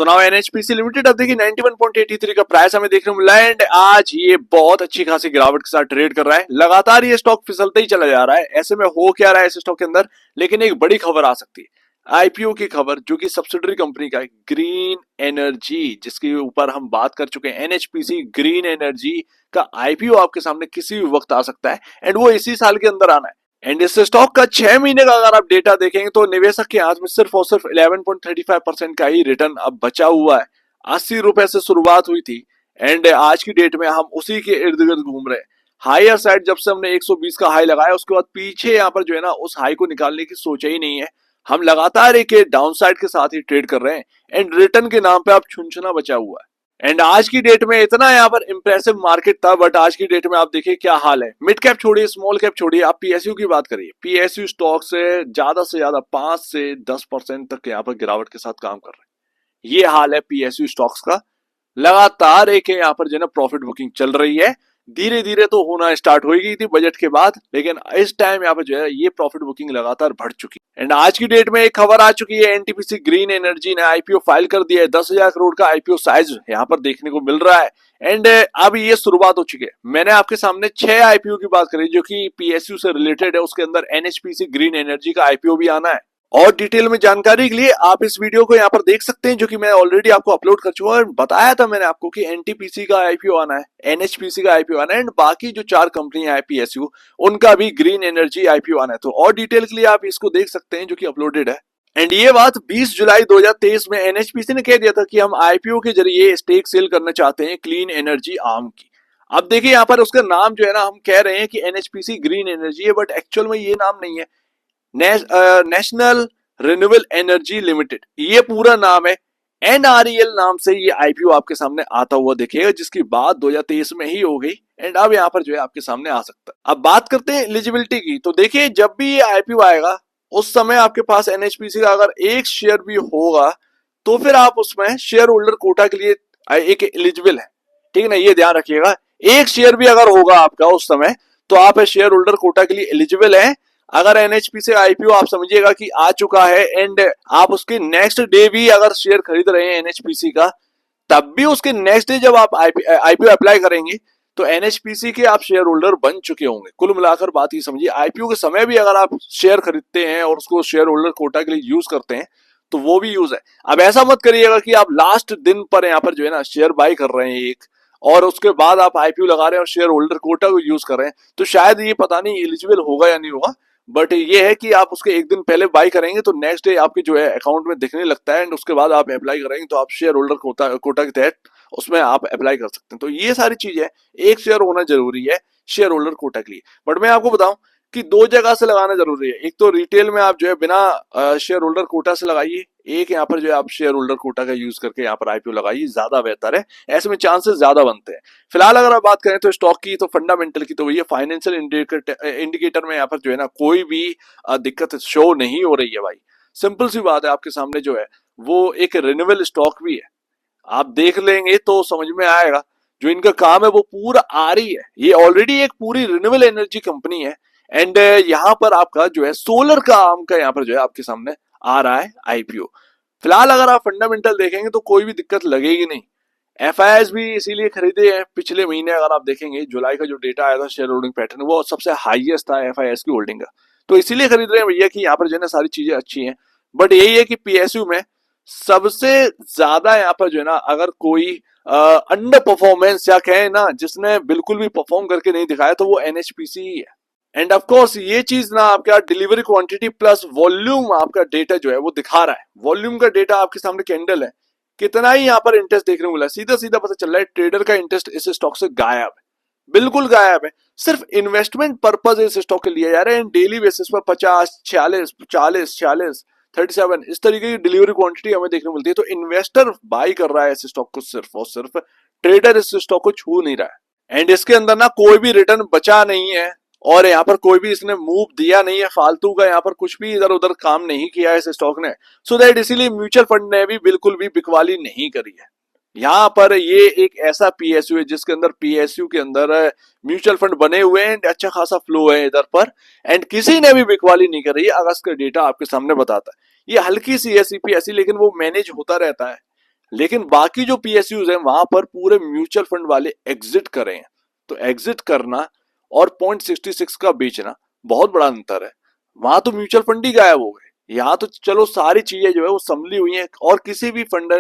Now NHPC limited अब देखिए 91.83 का प्राइस हमें देखने को मिला है एंड आज ये बहुत अच्छी खासी गिरावट के साथ ट्रेड कर रहा है। लगातार ये स्टॉक फिसलते ही चला जा रहा है। ऐसे में हो क्या रहा है इस स्टॉक के अंदर, लेकिन एक बड़ी खबर आ सकती है, आईपीओ की खबर, जो कि सब्सिडरी कंपनी का है ग्रीन एनर्जी, जिसके ऊपर हम बात कर चुके हैं। एनएचपीसी ग्रीन एनर्जी का आईपीओ आपके सामने किसी भी वक्त आ सकता है एंड वो इसी साल के अंदर आना है। एंड इस स्टॉक का 6 महीने का अगर आप डेटा देखेंगे तो निवेशक के हाथ में सिर्फ और सिर्फ 11.35% का ही रिटर्न अब बचा हुआ है। 80 रुपए से शुरुआत हुई थी एंड आज की डेट में हम उसी के इर्द गिर्द घूम रहे हैं। हायर साइड जब से हमने 120 का हाई लगाया, उसके बाद पीछे यहाँ पर जो है ना उस हाई को निकालने की सोचा ही नहीं है। हम लगातार एक डाउन साइड के साथ ही ट्रेड कर रहे हैं एंड रिटर्न के नाम पे आप छुनछुना बचा हुआ है। एंड आज की डेट में इतना यहाँ पर इंप्रेसिव मार्केट था, बट आज की डेट में आप देखिए क्या हाल है। मिड कैप छोड़िए, स्मॉल कैप छोड़िए, आप पीएसयू की बात करिए। पीएसयू स्टॉक से ज्यादा 5 से 10% तक यहाँ पर गिरावट के साथ काम कर रहे हैं। ये हाल है पीएसयू स्टॉक्स का। लगातार एक यहाँ पर जो है ना प्रॉफिट बुकिंग चल रही है। धीरे धीरे तो होना स्टार्ट हो गई थी बजट के बाद, लेकिन इस टाइम यहाँ पर जो है ये प्रॉफिट बुकिंग लगातार बढ़ चुकी है। एंड आज की डेट में एक खबर आ चुकी है, एनटीपीसी ग्रीन एनर्जी ने आईपीओ फाइल कर दिया है। 10,000 करोड़ का आईपीओ साइज यहाँ पर देखने को मिल रहा है एंड अब ये शुरुआत हो चुकी है। मैंने आपके सामने 6 आईपीओ की बात करी जो कि पीएसयू से रिलेटेड है, उसके अंदर एनएचपीसी ग्रीन एनर्जी का आईपीओ भी आना है। और डिटेल में जानकारी के लिए आप इस वीडियो को यहाँ पर देख सकते हैं, जो कि मैं ऑलरेडी आपको अपलोड कर चुका हूँ। बताया था मैंने आपको कि एनटीपीसी का आईपीओ आना है, एनएचपीसी का आईपीओ आना है एंड बाकी जो 4 कंपनियां हैं पीएसयू, उनका भी ग्रीन एनर्जी आईपीओ आना है। तो और डिटेल के लिए आप इसको देख सकते हैं, जो कि अपलोडेड है। एंड ये बात 20 जुलाई 2023 में एनएचपीसी ने कह दिया था कि हम आईपीओ के जरिए स्टेक सेल करना चाहते हैं क्लीन एनर्जी आर्म की। अब देखिए यहाँ पर उसका नाम जो है ना, हम कह रहे हैं कि एनएचपीसी ग्रीन एनर्जी है, बट एक्चुअल में ये नाम नहीं है। नेशनल रिन्यूएबल एनर्जी लिमिटेड ये पूरा नाम है। एनआरईएल नाम से ये आईपीओ आपके सामने आता हुआ दिखेगा, जिसकी बात 2023 में ही हो गई एंड अब यहाँ पर जो है आपके सामने आ सकता है। अब बात करते हैं एलिजिबिलिटी की, तो देखिए जब भी ये आईपीओ आएगा उस समय आपके पास एनएचपीसी का अगर एक शेयर भी होगा तो फिर आप उसमें शेयर होल्डर कोटा के लिए एक एलिजिबल है। ठीक है ना, ये ध्यान रखिएगा। एक शेयर भी अगर होगा आपका उस समय तो आप शेयर होल्डर कोटा के लिए एलिजिबल है। अगर एनएचपीसी आईपीओ आप समझिएगा कि आ चुका है एंड आप उसके नेक्स्ट डे भी अगर शेयर खरीद रहे हैं एनएचपीसी का, तब भी उसके नेक्स्ट डे जब आप आईपीओ अप्लाई करेंगे तो एनएचपीसी के आप शेयर होल्डर बन चुके होंगे। कुल मिलाकर बात ही समझिए, आईपीओ के समय भी अगर आप शेयर खरीदते हैं और उसको शेयर होल्डर कोटा के लिए यूज करते हैं तो वो भी यूज है। अब ऐसा मत करिएगा कि आप लास्ट दिन पर यहाँ पर जो है ना शेयर बाय कर रहे हैं एक, और उसके बाद आप आईपीओ लगा रहे हैं और शेयर होल्डर कोटा को यूज कर रहे हैं, तो शायद ये पता नहीं एलिजिबल होगा या नहीं होगा। बट ये है कि आप उसके एक दिन पहले बाय करेंगे तो नेक्स्ट डे आपके जो है अकाउंट में दिखने लगता है एंड उसके बाद आप अप्लाई करेंगे तो आप शेयर होल्डर कोटा के तहत उसमें आप अप्लाई कर सकते हैं। तो ये सारी चीजें, एक शेयर होना जरूरी है शेयर होल्डर कोटा के लिए। बट मैं आपको बताऊं कि 2 जगह से लगाना जरूरी है। एक तो रिटेल में आप जो है बिना शेयर होल्डर कोटा से लगाइए, एक यहाँ पर जो है आप शेयर होल्डर कोटा का यूज करके यहाँ पर आईपीओ लगाइए, ज्यादा बेहतर है। ऐसे में चांसेस ज्यादा बनते हैं। फिलहाल अगर आप बात करें तो स्टॉक की, तो फंडामेंटल की, तो वही फाइनेंशियल इंडिकेटर में यहाँ पर जो है ना कोई भी दिक्कत शो नहीं हो रही है भाई। सिंपल सी बात है, आपके सामने जो है वो एक रिन्यूएबल स्टॉक भी है। आप देख लेंगे तो समझ में आएगा। जो इनका काम है वो पूरा आ रही है। ये ऑलरेडी एक पूरी रिन्यूएबल एनर्जी कंपनी है एंड यहाँ पर आपका जो है सोलर का आर्म का यहाँ पर जो है आपके सामने आ रहा है आईपीओ। फिलहाल अगर आप फंडामेंटल देखेंगे तो कोई भी दिक्कत लगेगी नहीं। एफआईएस भी इसीलिए खरीदे हैं। पिछले महीने अगर आप देखेंगे जुलाई का जो डेटा आया था शेयर होल्डिंग पैटर्न, वो सबसे हाईएस्ट था एफआईएस की होल्डिंग का, तो इसीलिए खरीद रहे हैं भैया कि यहाँ पर जो है ना सारी चीजें अच्छी हैं। बट यही है कि पीएसयू में सबसे ज्यादा यहाँ पर जो है ना अगर कोई अंडर परफॉर्मेंस या कहें ना जिसने बिल्कुल भी परफॉर्म करके नहीं दिखाया तो वो एनएचपीसी ही है। एंड ऑफ कोर्स ये चीज ना आपका डिलीवरी क्वांटिटी प्लस वॉल्यूम आपका डेटा जो है वो दिखा रहा है। वॉल्यूम का डेटा आपके सामने कैंडल है, कितना ही यहाँ पर इंटरेस्ट देखने को मिला। सीधा सीधा पता चल रहा है ट्रेडर का इंटरेस्ट इस स्टॉक से गायब है, बिल्कुल गायब है। सिर्फ इन्वेस्टमेंट पर्पज इस स्टॉक के लिए जा रहे हैं। डेली बेसिस पर 50, 46, 40, 46, 37 इस तरीके की डिलीवरी क्वांटिटी हमें देखने को मिलती है। तो इन्वेस्टर बाई कर रहा है इस स्टॉक को सिर्फ और सिर्फ, ट्रेडर इस स्टॉक को छू नहीं रहा है। एंड इसके अंदर ना कोई भी रिटर्न बचा नहीं है और यहाँ पर कोई भी इसने मूव दिया नहीं है फालतू का, यहाँ पर कुछ भी इधर उधर काम नहीं किया है इस स्टॉक ने। सो दैट इसीलिए म्यूचुअल फंड ने भी बिल्कुल भी बिकवाली नहीं करी है। यहाँ पर ये एक ऐसा पीएसयू है जिसके अंदर पीएसयू के अंदर म्यूचुअल फंड बने हुए हैं, अच्छा खासा फ्लो है इधर पर एंड किसी ने भी बिकवाली नहीं करी है। अगस्त का डेटा आपके सामने बताता है। ये हल्की सी एसईपी ऐसी, लेकिन वो मैनेज होता रहता है। लेकिन बाकी जो पीएसयूज हैं वहां पर पूरे म्यूचुअल फंड वाले एग्जिट करे हैं। तो एग्जिट करना और 0.66 का बेचना बहुत बड़ा अंतर है। वहां तो म्यूचुअल फंड ही गायब हो गए, यहाँ तो चलो सारी चीजें जो है वो संभली हुई हैं और किसी भी फंड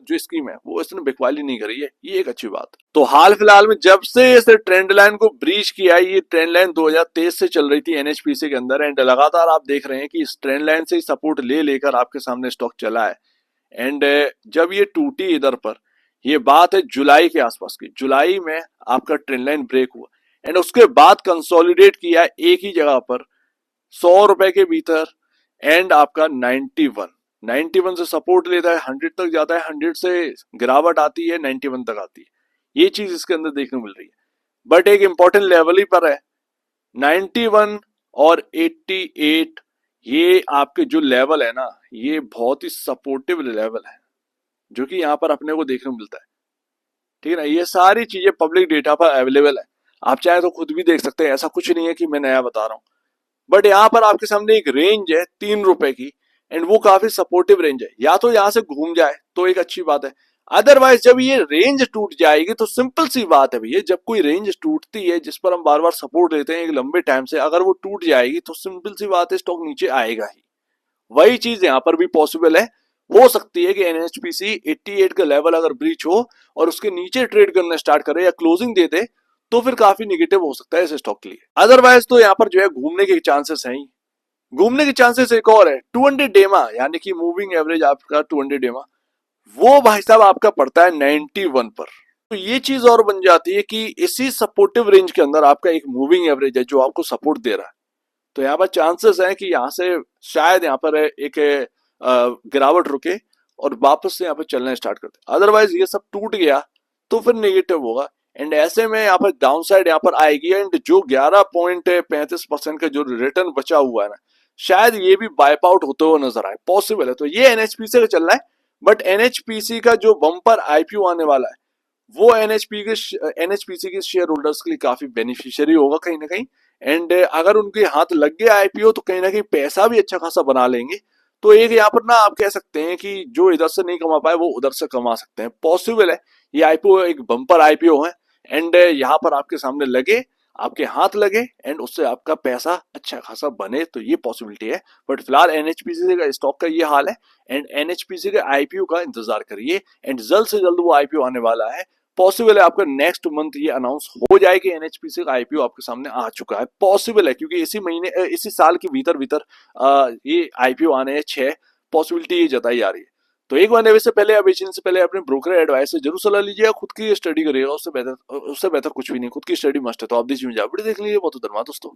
जो स्कीम है वो इसने बिकवाली नहीं करी है, ये एक अच्छी बात है। तो हाल फिलहाल में जब से इस ट्रेंड लाइन को ब्रीच किया, ये ट्रेंड लाइन 2023 से चल रही थी एनएचपीसी के अंदर, एंड लगातार आप देख रहे हैं कि इस ट्रेंड लाइन से सपोर्ट ले लेकर आपके सामने स्टॉक चला है। एंड जब ये टूटी इधर पर, ये बात है जुलाई के आसपास की, जुलाई में आपका ट्रेंड लाइन ब्रेक हुआ एंड उसके बाद कंसोलिडेट किया एक ही जगह पर 100 रुपए के भीतर। एंड आपका 91 से सपोर्ट लेता है, 100 तक जाता है, 100 से गिरावट आती है, 91 तक आती है। ये चीज इसके अंदर देखने को मिल रही है, बट एक इंपॉर्टेंट लेवल ही पर है 91 और 88। ये आपके जो लेवल है ना, ये बहुत ही सपोर्टिव लेवल है जो कि यहाँ पर अपने को देखने को मिलता है। ठीक है ना, ये सारी चीजें पब्लिक डेटा पर अवेलेबल है, आप चाहे तो खुद भी देख सकते हैं, ऐसा कुछ नहीं है कि मैं नया बता रहा हूँ। बट यहाँ पर आपके सामने एक रेंज है 3 रुपए की, एंड वो काफी सपोर्टिव रेंज है, या तो यहाँ से घूम जाए तो एक अच्छी बात है, अदरवाइज जब ये रेंज टूट जाएगी तो सिंपल सी बात है भैया, जब कोई रेंज टूटती है जिस पर हम बार बार सपोर्ट लेते हैं एक लंबे टाइम से, अगर वो टूट जाएगी तो सिंपल सी बात है स्टॉक नीचे आएगा ही। वही चीज यहाँ पर भी पॉसिबल है, हो सकती है कि एनएचपीसी 88 का लेवल अगर ब्रीच हो और उसके नीचे ट्रेड करना स्टार्ट करे या क्लोजिंग दे दे तो फिर काफी निगेटिव हो सकता है इस स्टॉक के लिए। अदरवाइज तो यहाँ पर जो है घूमने के चांसेस हैं ही। घूमने के चांसेस एक और है 200 डेमा, यानी कि मूविंग एवरेज आपका 200 डेमा, वो भाई साहब आपका पड़ता है 91 पर। तो ये चीज और बन जाती है कि इसी सपोर्टिव रेंज के अंदर आपका एक मूविंग एवरेज है जो आपको सपोर्ट दे रहा है। तो यहाँ पर चांसेस हैं कि यहाँ से शायद यहाँ पर एक गिरावट रुके और वापस से यहाँ पर चलना स्टार्ट करते। अदरवाइज ये सब टूट गया तो फिर नेगेटिव होगा, एंड ऐसे में यहाँ पर डाउन साइड यहाँ पर आएगी, एंड जो 11.35% का जो रिटर्न बचा हुआ है ना, शायद ये भी वाइप आउट होते हुए नजर आए, पॉसिबल है। तो ये एनएचपीसी का चल रहा है, बट एनएचपीसी का जो बम्पर आईपीओ आने वाला है वो एनएचपीसी के शेयर होल्डर्स के लिए काफी बेनिफिशियरी होगा कहीं ना कहीं। एंड अगर उनके हाथ लग गया आईपीओ तो कहीं ना कहीं पैसा भी अच्छा खासा बना लेंगे। तो एक यहाँ पर ना आप कह सकते हैं कि जो इधर से नहीं कमा पाए वो उधर से कमा सकते हैं, पॉसिबल है। ये आईपीओ एक बम्पर आईपीओ है, एंड यहाँ पर आपके सामने लगे, आपके हाथ लगे, एंड उससे आपका पैसा अच्छा खासा बने, तो ये पॉसिबिलिटी है। बट फिलहाल एनएचपीसी का स्टॉक का ये हाल है, एंड एनएचपीसी के आईपीओ का इंतजार करिए, एंड जल्द से जल्द वो आईपीओ आने वाला है। पॉसिबल है आपका नेक्स्ट मंथ ये अनाउंस हो जाए कि एनएचपीसी का आईपीओ आपके सामने आ चुका है, पॉसिबल है, क्योंकि इसी महीने इसी साल के भीतर भीतर ये आईपीओ आने हैं 6, पॉसिबिलिटी ये जताई जा रही है। तो एक महीने से पहले या बेचने से पहले अपने ब्रोकर एडवाइस से जरूर सलाह लीजिएगा, खुद की स्टडी करिएगा, उससे बेहतर कुछ भी नहीं, खुद की स्टडी मस्ट है। तो आप दीजिए वीडियो देख लीजिए, बहुत धन्यवाद दोस्तों।